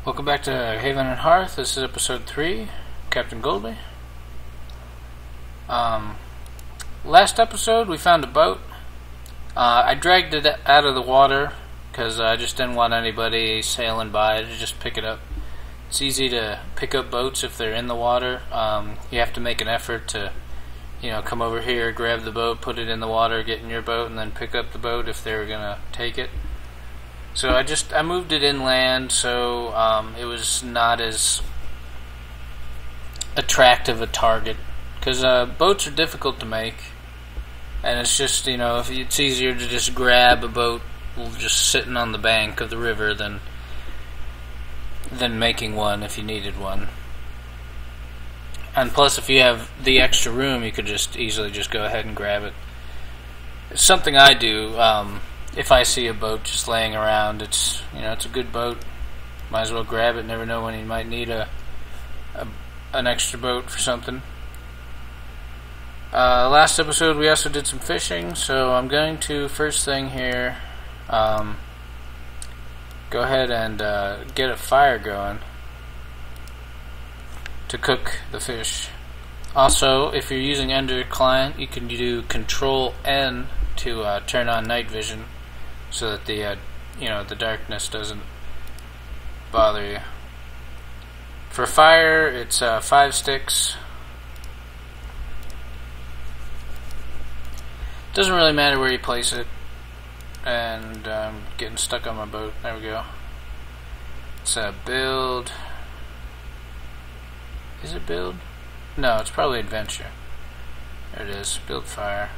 Welcome back to Haven and Hearth. This is episode 3, Captain Goldie. Last episode we found a boat. I dragged it out of the water because I just didn't want anybody sailing by to just pick it up. It's easy to pick up boats if they're in the water. You have to make an effort to, come over here, grab the boat, put it in the water, get in your boat, and then pick up the boat if they're gonna take it. So I moved it inland, so it was not as attractive a target, because boats are difficult to make, and it's just, if it's easier to just grab a boat just sitting on the bank of the river than making one if you needed one. And plus, if you have the extra room, you could just easily just go ahead and grab it. It's something I do. If I see a boat just laying around, it's a good boat. Might as well grab it. Never know when you might need an extra boat for something. Last episode we also did some fishing, so I'm going to first thing here go ahead and get a fire going to cook the fish. Also, if you're using Ender Client, you can do Control N to turn on night vision, so that the darkness doesn't bother you. For fire, it's 5 sticks. Doesn't really matter where you place it. And I'm getting stuck on my boat. There we go. It's build. Is it build? No, it's probably adventure. There it is. Build fire.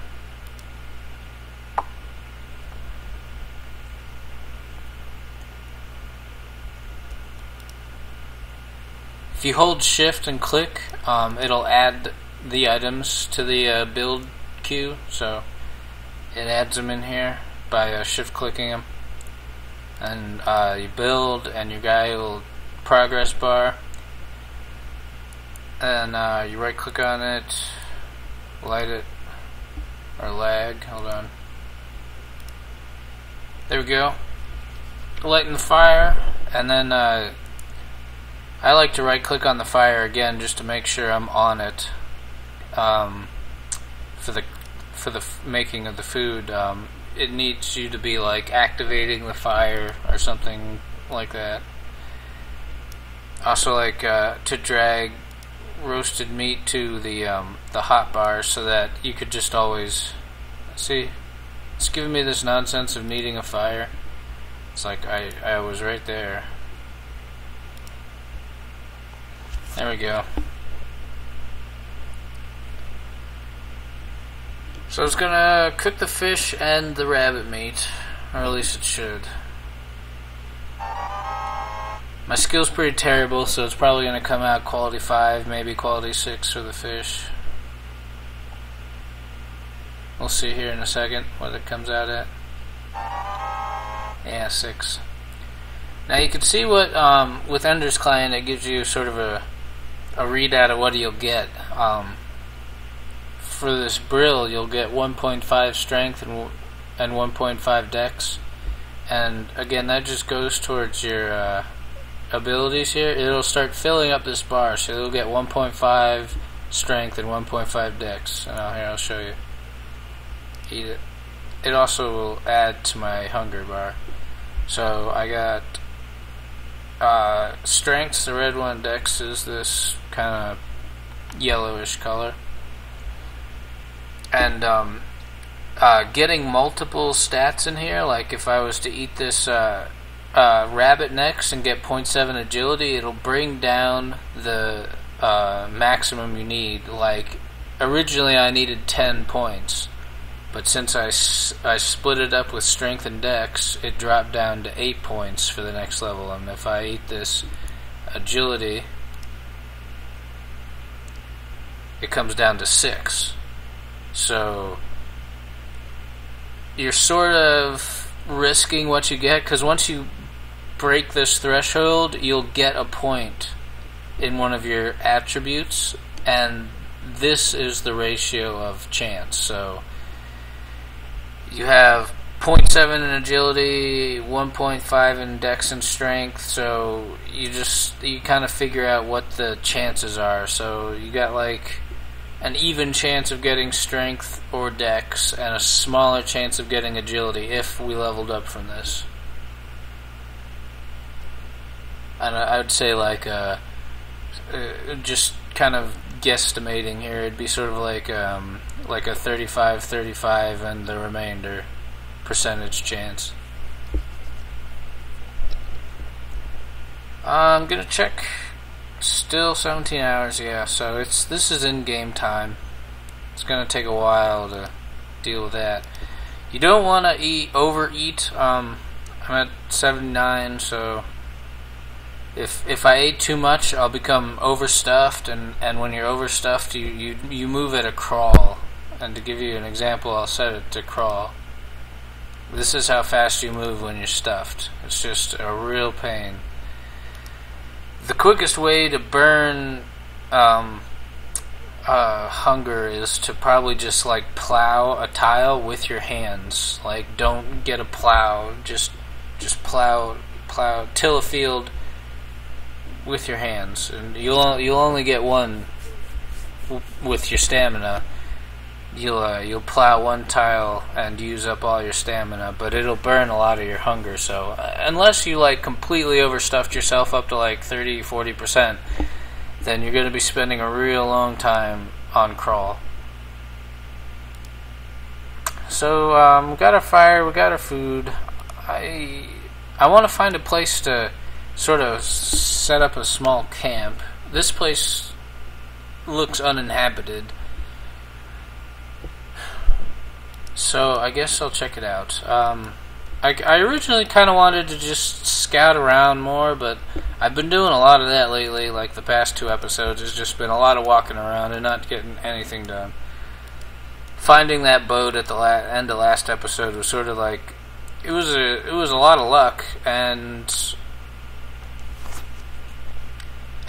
If you hold shift and click, it'll add the items to the build queue, so it adds them in here by shift clicking them. And you build, and your guy will progress bar, and you right click on it, light it, or lag, hold on. There we go. Lighten the fire, and then I like to right click on the fire again just to make sure I'm on it for the making of the food. It needs you to be like activating the fire or something like that. Also, like to drag roasted meat to the hot bar so that you could just always see. It's giving me this nonsense of needing a fire. It's like I was right there. There we go. So it's gonna cook the fish and the rabbit meat, or at least it should. My skill's pretty terrible, so it's probably gonna come out quality 5, maybe quality 6 for the fish. We'll see here in a second what it comes out at. Yeah, 6. Now you can see what with Ender's Client, it gives you sort of a readout of what you'll get. For this brill, you'll get 1.5 strength and 1.5 dex, and again that just goes towards your abilities here. It'll start filling up this bar, so you'll get 1.5 strength and 1.5 dex. And here I'll show you. Eat it. It also will add to my hunger bar. So I got strength's the red one, dex is this kind of yellowish color. And getting multiple stats in here, like if I was to eat this rabbit next and get 0.7 agility, it'll bring down the maximum you need. Like originally I needed 10 points, but since I split it up with strength and dex, it dropped down to 8 points for the next level. And if I eat this agility, it comes down to 6. So you're sort of risking what you get, because once you break this threshold, you'll get a point in one of your attributes, and this is the ratio of chance. So you have 0.7 in agility, 1.5 in dex and strength, so you kind of figure out what the chances are. So you got like an even chance of getting strength or dex and a smaller chance of getting agility if we leveled up from this. And I would say like just kind of guesstimating here, it'd be sort of like a 35-35 and the remainder percentage chance. I'm gonna check. Still 17 hours, yeah. So this is in game time. It's gonna take a while to deal with that. You don't want to overeat. I'm at 79, so if I ate too much, I'll become overstuffed, and when you're overstuffed, you move at a crawl. And to give you an example, I'll set it to crawl. This is how fast you move when you're stuffed. It's just a real pain. The quickest way to burn hunger is to probably just like plow a tile with your hands. Like, don't get a plow. Just plow, till a field with your hands, and you'll only get one with your stamina. You'll plow one tile and use up all your stamina, but it'll burn a lot of your hunger. So unless you like completely overstuffed yourself up to like 30-40%, then you're going to be spending a real long time on crawl. So we got our fire, we got our food. I want to find a place to sort of set up a small camp. This place looks uninhabited, so I guess I'll check it out. I originally kind of wanted to just scout around more, but I've been doing a lot of that lately. Like the past 2 episodes, has just been a lot of walking around and not getting anything done. Finding that boat at the end of last episode was sort of like it was a lot of luck, and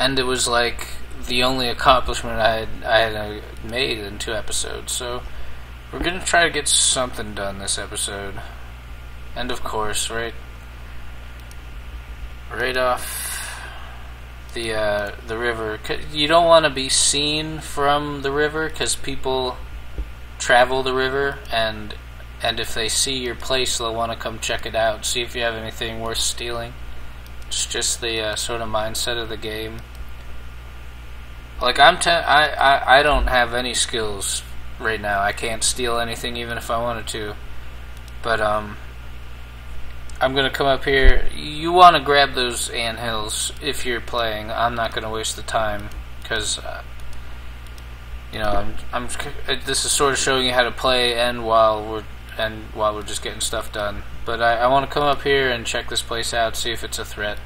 it was like the only accomplishment I had made in 2 episodes. So we're gonna try to get something done this episode. And of course, right off the river, you don't want to be seen from the river because people travel the river, and if they see your place, they'll want to come check it out, see if you have anything worth stealing. It's just the sort of mindset of the game. Like I don't have any skills right now. I can't steal anything even if I wanted to. But I'm gonna come up here. You want to grab those anthills if you're playing. I'm not gonna waste the time because you know this is sort of showing you how to play and while we're just getting stuff done. But I want to come up here and check this place out, see if it's a threat.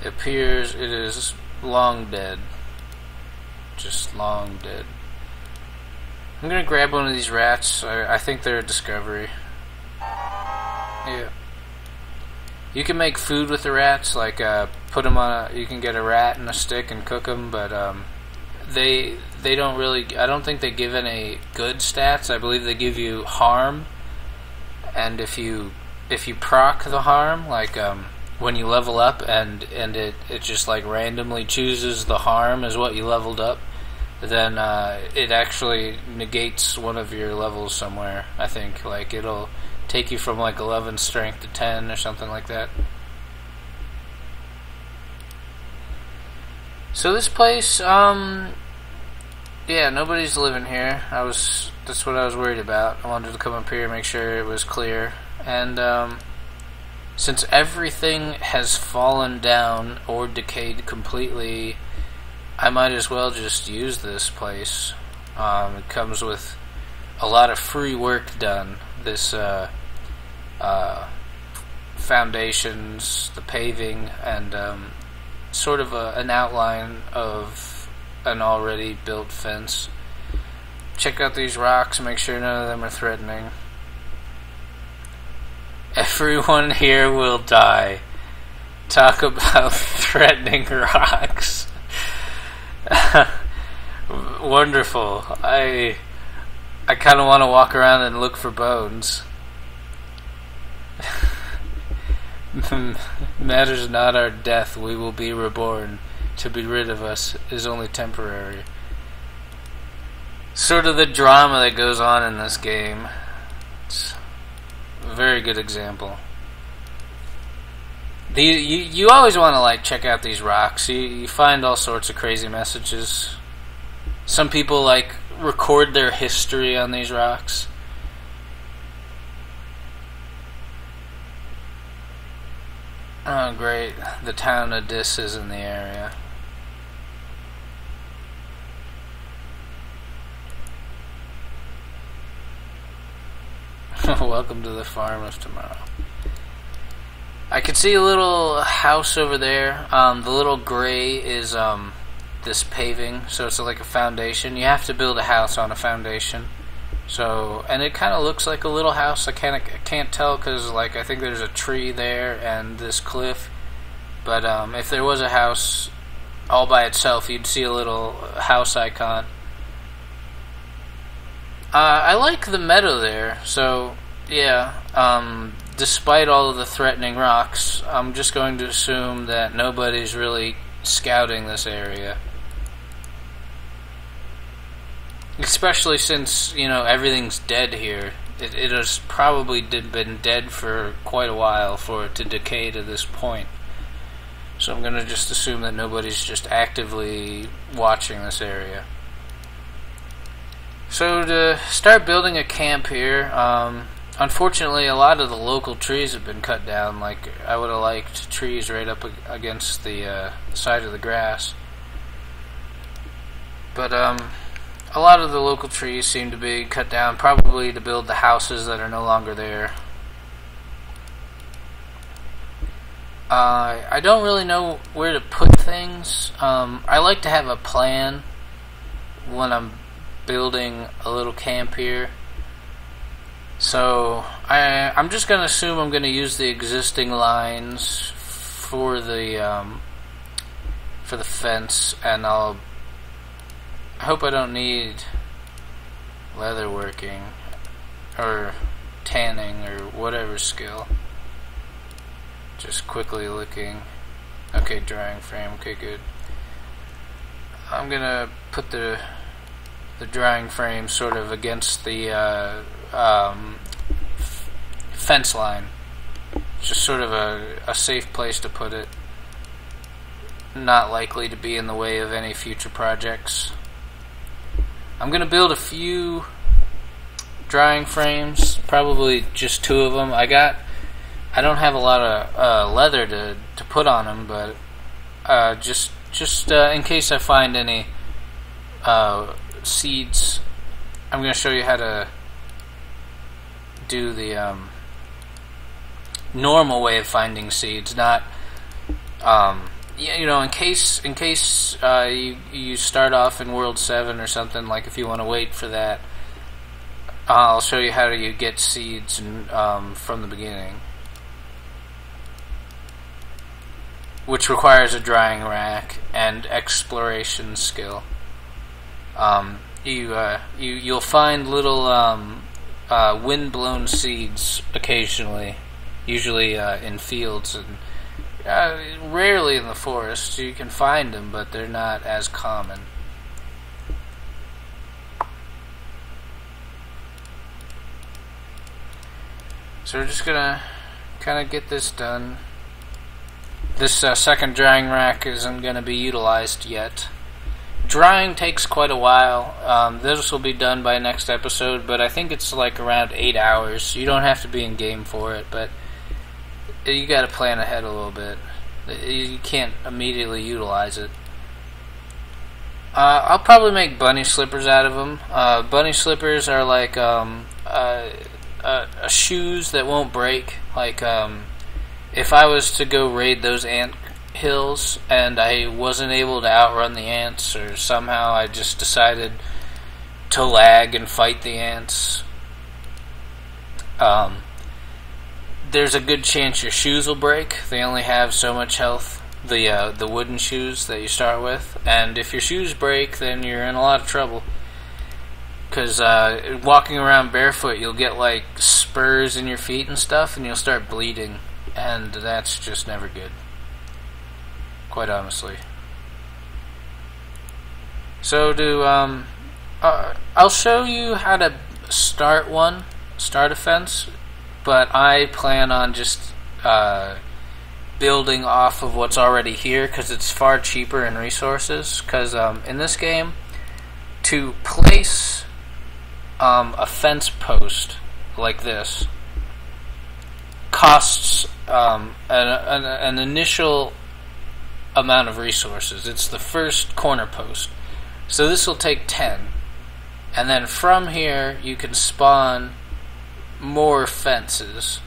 It appears it is long dead. Just long dead. I'm gonna grab one of these rats. I think they're a discovery. Yeah. You can make food with the rats, like put them on. You can get a rat and a stick and cook them, but they don't really. I don't think they give any good stats. I believe they give you harm, and if you proc the harm, like when you level up, and it just like randomly chooses the harm as what you leveled up, then it actually negates one of your levels somewhere. I think like it'll take you from like 11 strength to 10 or something like that. So this place, yeah, nobody's living here. That's what I was worried about. I wanted to come up here and make sure it was clear. And since everything has fallen down or decayed completely, I might as well just use this place. It comes with a lot of free work done. This foundations, the paving, and sort of an outline of an already built fence. Check out these rocks, make sure none of them are threatening. Everyone here will die. Talk about threatening rocks. Wonderful. I kind of want to walk around and look for bones. Matters not our death, we will be reborn. To be rid of us is only temporary. Sort of the drama that goes on in this game. It's a very good example. You always want to like check out these rocks. You find all sorts of crazy messages. Some people like record their history on these rocks. Oh great, the town of Dis is in the area. Welcome to the farm of tomorrow. I can see a little house over there. The little gray is this paving, so it's like a foundation. You have to build a house on a foundation. So, and it kind of looks like a little house. I can't tell because like I think there's a tree there and this cliff. But if there was a house all by itself, you'd see a little house icon. I like the meadow there, so yeah, despite all of the threatening rocks, I'm just going to assume that nobody's really scouting this area. Especially since, you know, everything's dead here. It has probably been dead for quite a while for it to decay to this point. So I'm going to just assume that nobody's just actively watching this area. So to start building a camp here, unfortunately a lot of the local trees have been cut down. Like I would have liked trees right up against the side of the grass. But a lot of the local trees seem to be cut down, probably to build the houses that are no longer there. I don't really know where to put things. I like to have a plan when I'm building a little camp here. So I'm just going to assume I'm going to use the existing lines for the fence, and I hope I don't need leather working or tanning or whatever skill. Just quickly looking. Okay, drying frame. Okay, good. I'm gonna put the drying frame sort of against the fence line. Just sort of a safe place to put it. Not likely to be in the way of any future projects. I'm going to build a few drying frames, probably just 2 of them. I don't have a lot of leather to put on them, but just in case I find any seeds, I'm going to show you how to do the normal way of finding seeds, not you know, in case you start off in World 7 or something, like if you want to wait for that, I'll show you how you get seeds from the beginning, which requires a drying rack and exploration skill. You'll find little wind-blown seeds occasionally, usually in fields and rarely in the forest. You can find them, but they're not as common. So we're just gonna kind of get this done. This second drying rack isn't going to be utilized yet. Drying takes quite a while. This will be done by next episode, but I think it's like around 8 hours. You don't have to be in game for it, but you got to plan ahead a little bit. You can't immediately utilize it. I'll probably make bunny slippers out of them. Bunny slippers are like shoes that won't break. Like if I was to go raid those ant hills and I wasn't able to outrun the ants, or somehow I just decided to lag and fight the ants, there's a good chance your shoes will break. They only have so much health, the wooden shoes that you start with, and if your shoes break, then you're in a lot of trouble. Because walking around barefoot, you'll get like spurs in your feet and stuff, and you'll start bleeding. and that's just never good, quite honestly. So I'll show you how to start a fence, but I plan on just building off of what's already here because it's far cheaper in resources. Because in this game, to place a fence post like this costs an initial amount of resources. It's the first corner post. So this will take 10. And then from here you can spawn more fences.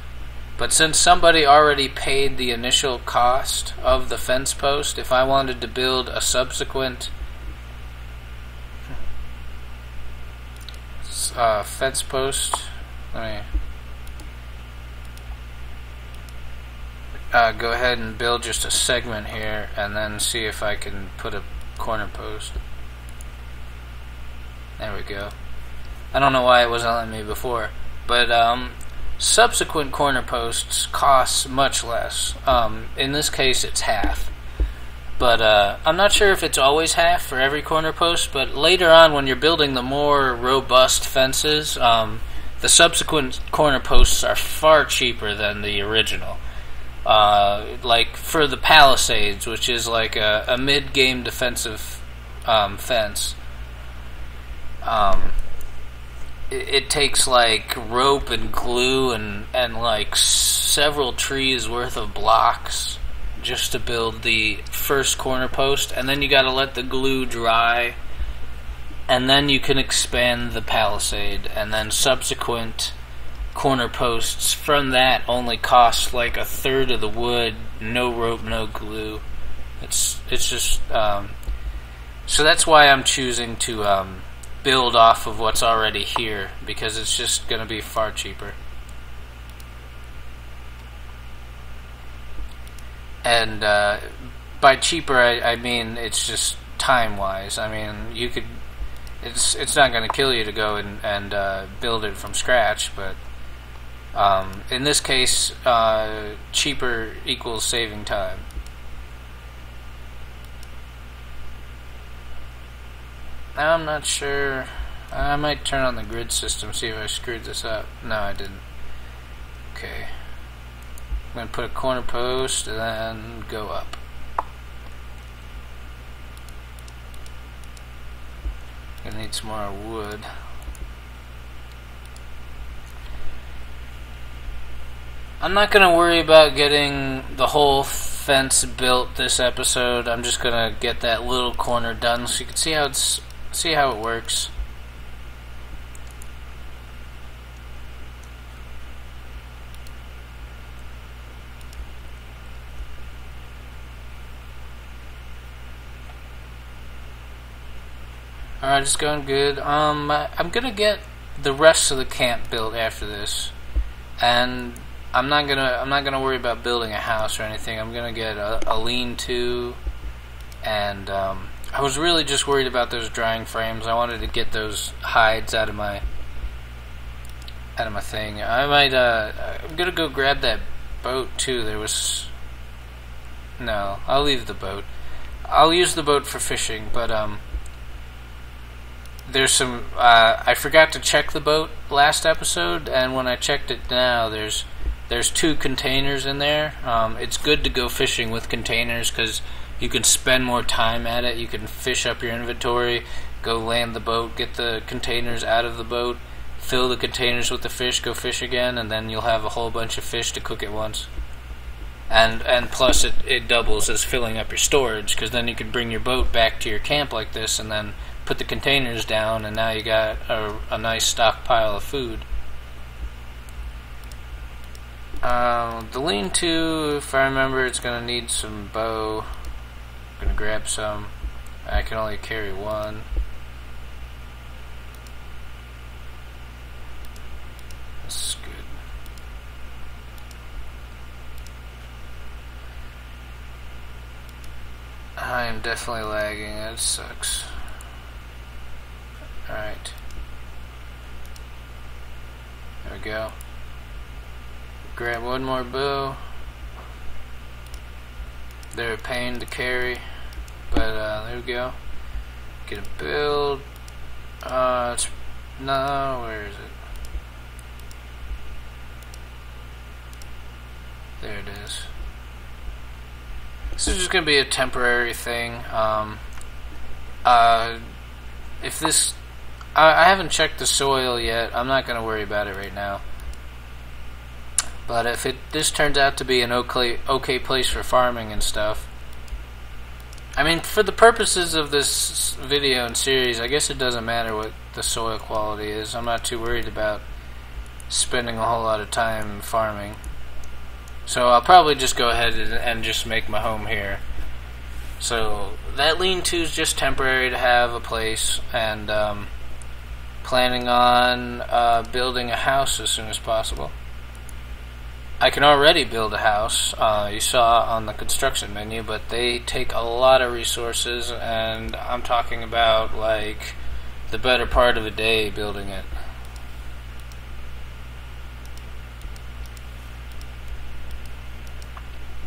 But since somebody already paid the initial cost of the fence post, if I wanted to build a subsequent fence post, let me go ahead and build just a segment here and then see if I can put a corner post. There we go. I don't know why it wasn't letting me before, but subsequent corner posts cost much less. In this case it's half, but I'm not sure if it's always half for every corner post, but later on when you're building the more robust fences, the subsequent corner posts are far cheaper than the original. Like for the palisades, which is like a mid-game defensive fence, it takes like rope and glue and like several trees worth of blocks just to build the first corner post, and then you gotta let the glue dry, and then you can expand the palisade, and then subsequent corner posts from that only cost like a third of the wood, no rope, no glue. It's just so that's why I'm choosing to build off of what's already here, because it's just gonna be far cheaper. And by cheaper I mean it's just time wise. I mean you could, it's not gonna kill you to go and build it from scratch, but in this case, cheaper equals saving time. I'm not sure. I might turn on the grid system, see if I screwed this up. No, I didn't. Okay. I'm going to put a corner post and then go up. Gonna need some more wood. I'm not going to worry about getting the whole fence built this episode. I'm just going to get that little corner done so you can see how it works. Alright, it's going good. I'm going to get the rest of the camp built after this. And I'm not gonna worry about building a house or anything. I'm gonna get a lean-to, and I was really just worried about those drying frames. I wanted to get those hides out of my thing. I might I'm gonna go grab that boat too. No, I'll leave the boat. I'll use the boat for fishing, but there's some I forgot to check the boat last episode, and when I checked it now, there's 2 containers in there. It's good to go fishing with containers because you can spend more time at it. You can fish up your inventory, go land the boat, get the containers out of the boat, fill the containers with the fish, go fish again, and then you'll have a whole bunch of fish to cook at once. And plus it doubles as filling up your storage, because then you can bring your boat back to your camp like this and then put the containers down, and now you got a nice stockpile of food. The lean-to, if I remember, it's going to need some bow. I'm going to grab some. I can only carry 1. That's good. I am definitely lagging. That sucks. Alright. There we go. Grab 1 more bow. They're a pain to carry, but there we go. Get a build. No, where is it? There it is. This is just gonna be a temporary thing. If this, I haven't checked the soil yet. I'm not gonna worry about it right now. But if this turns out to be an okay place for farming and stuff, I mean, for the purposes of this video and series, I guess it doesn't matter what the soil quality is. I'm not too worried about spending a whole lot of time farming. So I'll probably just go ahead and just make my home here. So that lean-to is just temporary to have a place, and planning on building a house as soon as possible. I can already build a house, you saw on the construction menu, but they take a lot of resources, and I'm talking about like the better part of a day building it.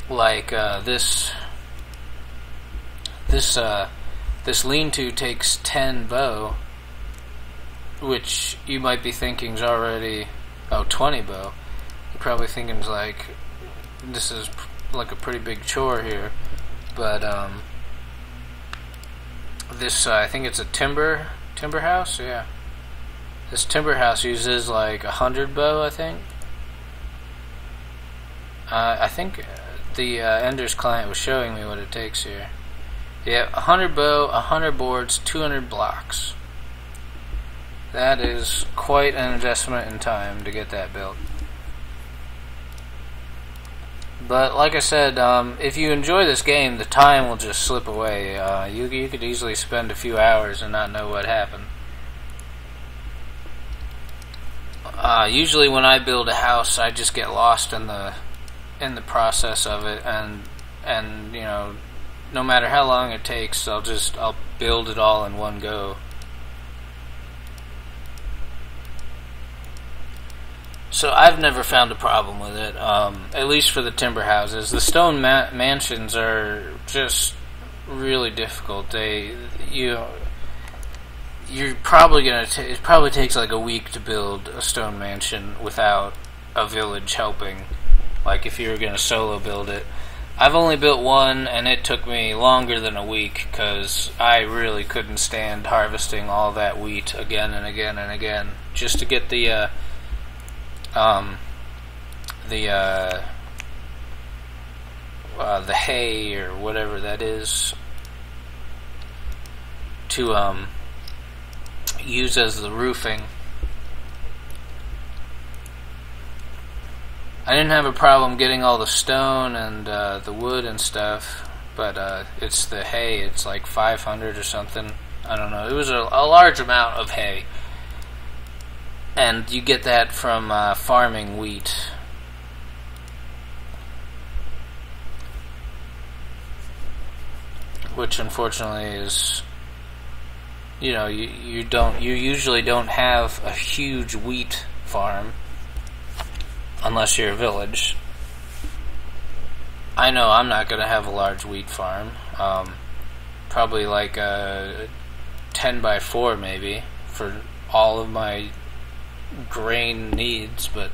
Like this lean-to takes 10 bow, which you might be thinking is already 20 bow. You're probably thinking like this is like a pretty big chore here, but this I think it's a timber house. Yeah, this timber house uses like 100 bow. I think the Ender's client was showing me what it takes here. Yeah, 100 bow, 100 boards, 200 blocks. That is quite an investment in time to get that built. But like I said, if you enjoy this game, the time will just slip away. You could easily spend a few hours and not know what happened. Usually when I build a house, I just get lost in the process of it, and you know, no matter how long it takes, I'll build it all in one go. So I've never found a problem with it, at least for the timber houses. The stone mansions are just really difficult. You're probably it probably takes like a week to build a stone mansion without a village helping. Like if you were gonna solo build it. I've only built one, and it took me longer than a week because I really couldn't stand harvesting all that wheat again and again and again just to get the hay or whatever that is to use as the roofing. I didn't have a problem getting all the stone and the wood and stuff, but it's the hay. It's like 500 or something. I don't know. It was a large amount of hay. And you get that from farming wheat. Which unfortunately is, you know, you usually don't have a huge wheat farm unless you're a village. I know I'm not going to have a large wheat farm. Probably like a 10 by 4 maybe for all of my grain needs, but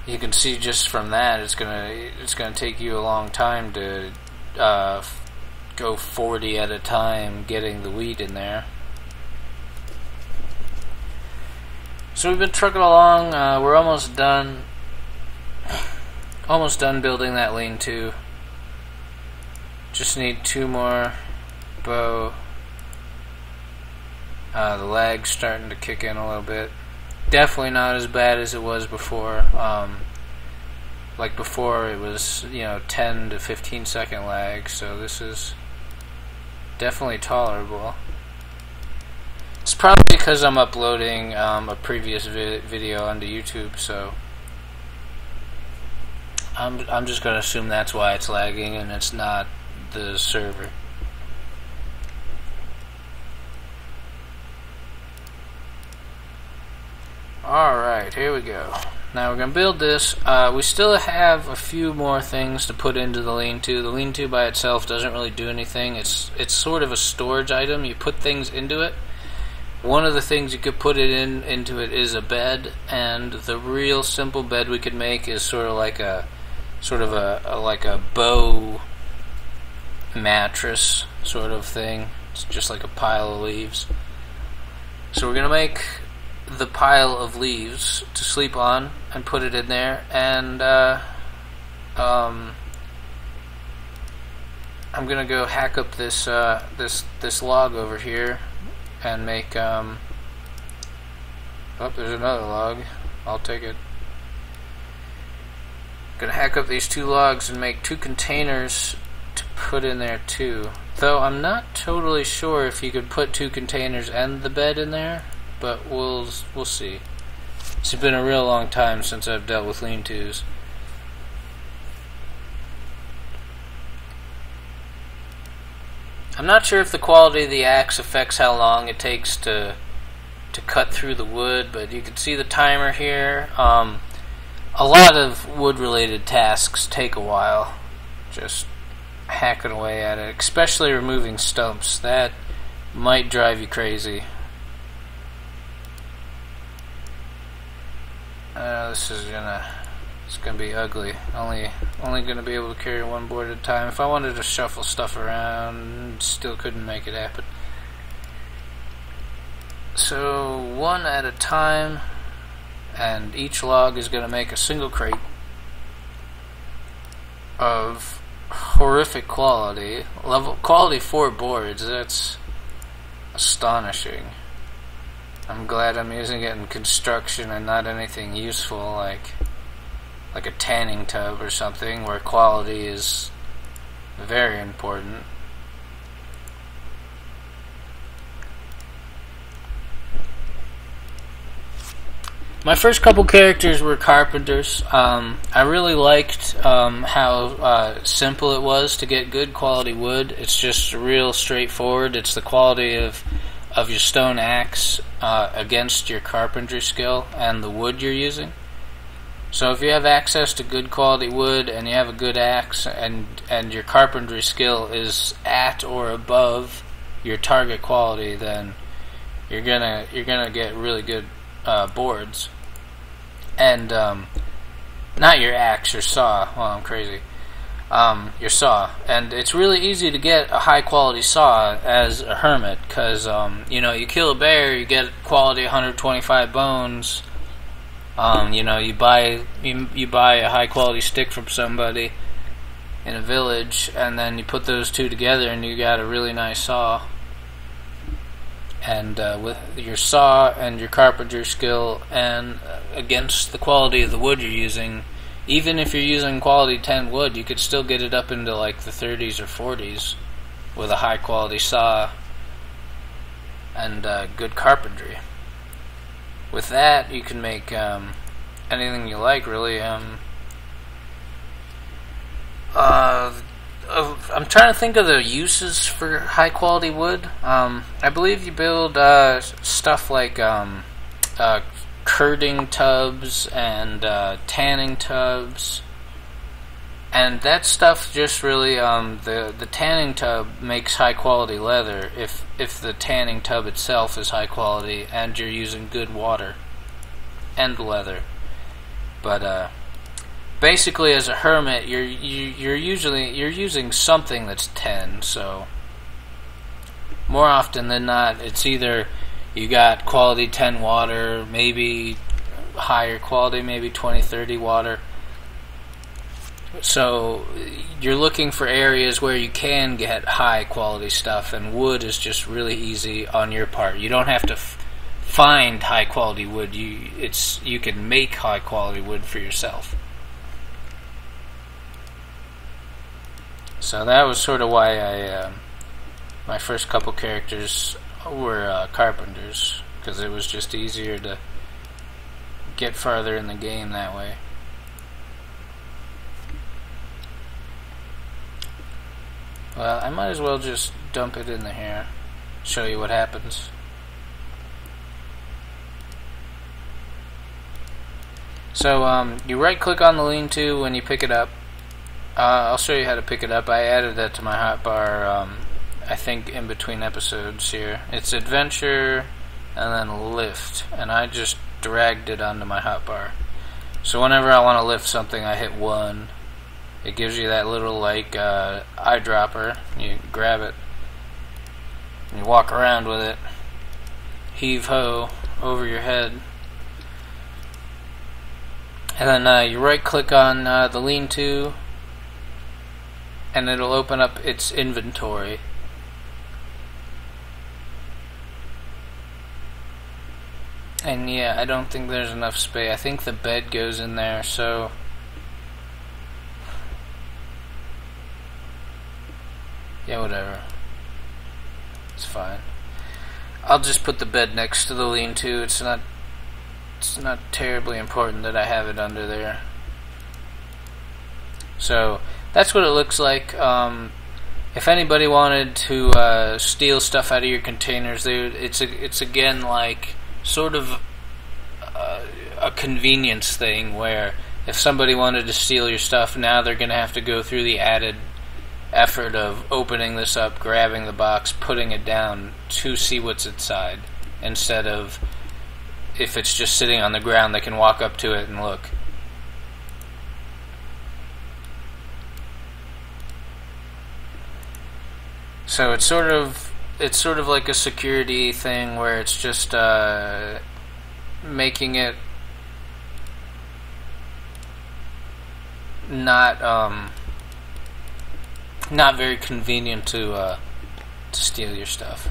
you can see just from that it's gonna take you a long time to go 40 at a time getting the wheat in there. So we've been trucking along. We're almost done building that lean-to. Just need 2 more bow. The lag's starting to kick in a little bit. Definitely not as bad as it was before. Like before, it was 10 to 15 second lag. So this is definitely tolerable. It's probably because I'm uploading a previous video onto YouTube, so I'm just gonna assume that's why it's lagging and it's not the server. Alright, here we go. Now we're going to build this. We still have a few more things to put into the lean-to. The lean-to by itself doesn't really do anything. It's sort of a storage item. You put things into it. One of the things you could put into it is a bed, and the real simple bed we could make is sort of like a bow mattress sort of thing. It's just like a pile of leaves. So we're gonna make the pile of leaves to sleep on and put it in there, and I'm gonna go hack up this this log over here and make oh, there's another log. I'll take it. Gonna hack up these 2 logs and make 2 containers to put in there too. Though I'm not totally sure if you could put 2 containers and the bed in there, but we'll see. It's been a real long time since I've dealt with lean-tos. I'm not sure if the quality of the axe affects how long it takes to cut through the wood, but you can see the timer here. A lot of wood-related tasks take a while, just hacking away at it, especially removing stumps. That might drive you crazy. It's gonna be ugly. Only gonna be able to carry 1 board at a time. If I wanted to shuffle stuff around, still couldn't make it happen. So 1 at a time, and each log is gonna make a single crate of horrific quality. Quality 4 boards. That's astonishing. I'm glad I'm using it in construction and not anything useful like a tanning tub or something, where quality is very important. My first couple characters were carpenters. I really liked how simple it was to get good quality wood. It's just real straightforward. It's the quality of your stone axe against your carpentry skill and the wood you're using. So if you have access to good quality wood and you have a good axe and your carpentry skill is at or above your target quality, then you're gonna get really good boards. And not your axe, your saw. Well, I'm crazy. Your saw. And it's really easy to get a high quality saw as a hermit, because you kill a bear, you get quality 125 bones. You buy a high quality stick from somebody in a village, and then you put those 2 together and you got a really nice saw. And with your saw and your carpenter skill and against the quality of the wood you're using, even if you're using quality 10 wood, you could still get it up into like the 30s or 40s with a high quality saw and good carpentry. With that, you can make anything you like, really. I'm trying to think of the uses for high quality wood. I believe you build stuff like curding tubs and tanning tubs, and that stuff just really the tanning tub makes high quality leather if the tanning tub itself is high quality and you're using good water and leather. But basically, as a hermit, you're using something that's 10. So more often than not, it's either you got quality 10 water, maybe higher quality, maybe 20-30 water. So you're looking for areas where you can get high quality stuff, and wood is just really easy on your part. You don't have to find high quality wood. You can make high quality wood for yourself. So that was sort of why my first couple characters were carpenters, because it was just easier to get farther in the game that way. Well, I might as well just dump it in here, show you what happens. So you right click on the lean-to when you pick it up. I'll show you how to pick it up. I added that to my hotbar, I think in between episodes here. It's adventure and then lift, and I just dragged it onto my hotbar. So whenever I want to lift something, I hit 1. It gives you that little eyedropper. You grab it and you walk around with it. Heave ho over your head. And then you right click on the lean-to, and it'll open up its inventory. And yeah, I don't think there's enough space. I think the bed goes in there, so yeah, whatever. It's fine. I'll just put the bed next to the lean-to. It's not terribly important that I have it under there. So that's what it looks like. If anybody wanted to steal stuff out of your containers, it's again like sort of a convenience thing where if somebody wanted to steal your stuff, now they're going to have to go through the added effort of opening this up, grabbing the box, putting it down to see what's inside, instead of if it's just sitting on the ground, they can walk up to it and look. So it's sort of like a security thing where it's just making it not very convenient to steal your stuff.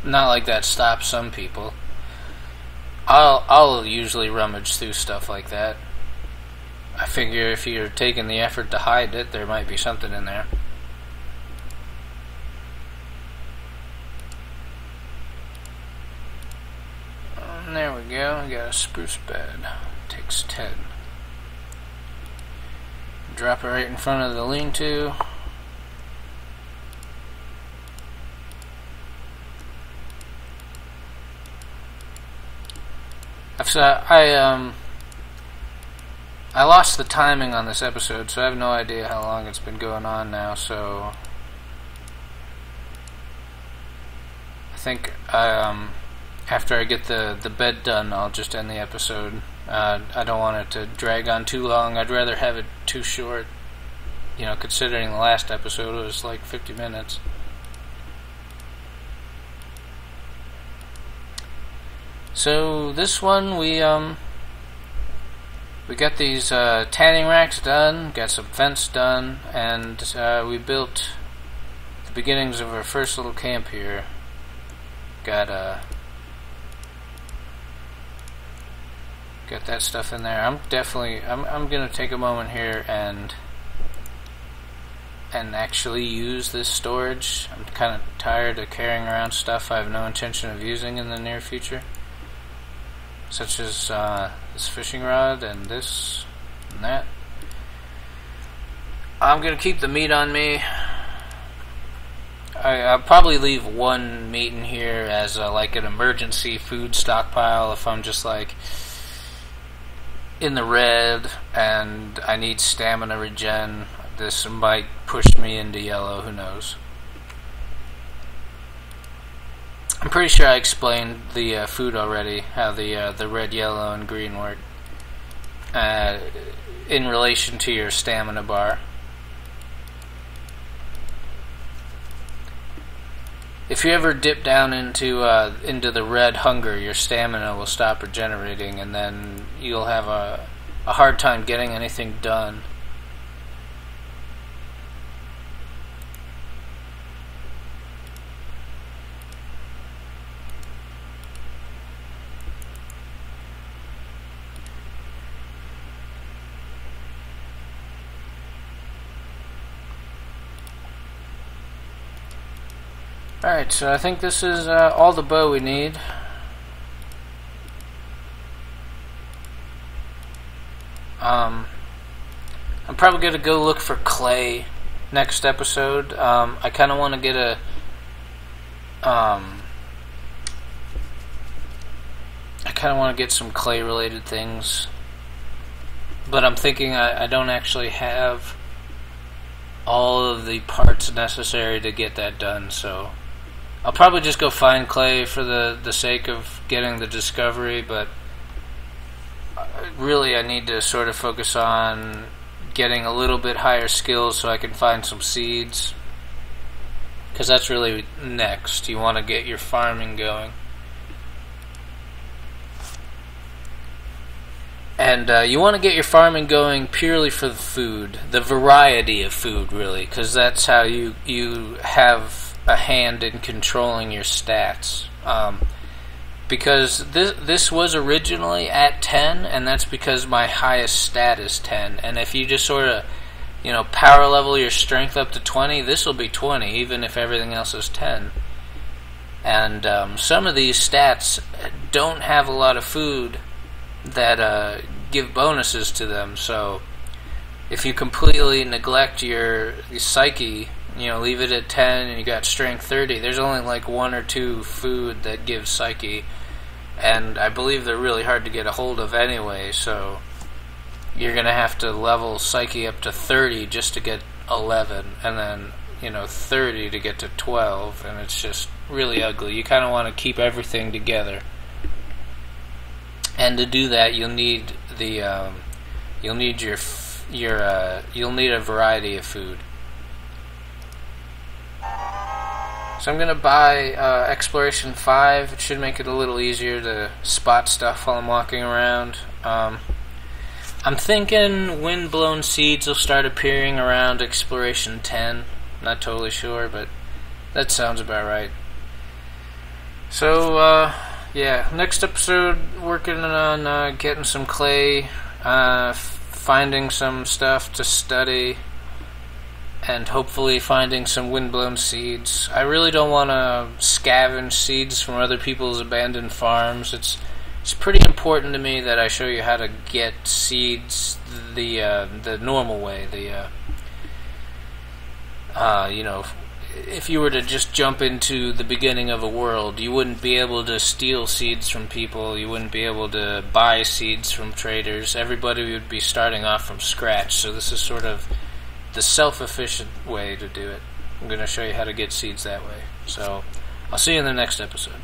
Not like that stops some people. I'll usually rummage through stuff like that. I figure if you're taking the effort to hide it, there might be something in there. And there we go. We got a spruce bed. Takes 10. Drop it right in front of the lean-to. I lost the timing on this episode, so I have no idea how long it's been going on now, so I think after I get the bed done, I'll just end the episode. I don't want it to drag on too long. I'd rather have it too short, you know, considering the last episode was like 50 minutes. So this one we got these tanning racks done, got some fence done, and we built the beginnings of our first little camp here. Got that stuff in there. I'm gonna take a moment here and actually use this storage. I'm kind of tired of carrying around stuff I have no intention of using in the near future, such as this fishing rod and this and that. I'm gonna keep the meat on me. I'll probably leave one meat in here as like an emergency food stockpile if I'm just like in the red and I need stamina regen. This might push me into yellow, who knows. I'm pretty sure I explained the food already, how the red, yellow, and green work in relation to your stamina bar. If you ever dip down into the red hunger, your stamina will stop regenerating, and then you'll have a hard time getting anything done. Alright, so I think this is all the bow we need. I'm probably going to go look for clay next episode. I kind of want to get a... I kind of want to get some clay related things but I'm thinking I don't actually have all of the parts necessary to get that done, so I'll probably just go find clay for the sake of getting the discovery, but really I need to sort of focus on getting a little bit higher skills so I can find some seeds, because that's really next. You want to get your farming going. And you want to get your farming going purely for the food, the variety of food, really, because that's how you have a hand in controlling your stats. Because this was originally at 10, and that's because my highest stat is 10. And if you just sort of, power level your strength up to 20, this will be 20, even if everything else is 10. And some of these stats don't have a lot of food that give bonuses to them, so if you completely neglect your psyche, leave it at 10 and you got strength 30, there's only like 1 or 2 food that give psyche, and I believe they're really hard to get a hold of anyway, so you're gonna have to level psyche up to 30 just to get 11, and then 30 to get to 12, and it's just really ugly. You kind of want to keep everything together. And to do that, you'll need you'll need a variety of food. So I'm gonna buy Exploration 5. It should make it a little easier to spot stuff while I'm walking around. I'm thinking wind-blown seeds will start appearing around Exploration 10. Not totally sure, but that sounds about right. So yeah, next episode, working on getting some clay, finding some stuff to study, and hopefully finding some windblown seeds. I really don't want to scavenge seeds from other people's abandoned farms. It's pretty important to me that I show you how to get seeds the normal way. If you were to just jump into the beginning of a world, you wouldn't be able to steal seeds from people, you wouldn't be able to buy seeds from traders. Everybody would be starting off from scratch, so this is sort of the self-efficient way to do it. I'm going to show you how to get seeds that way. So, I'll see you in the next episode.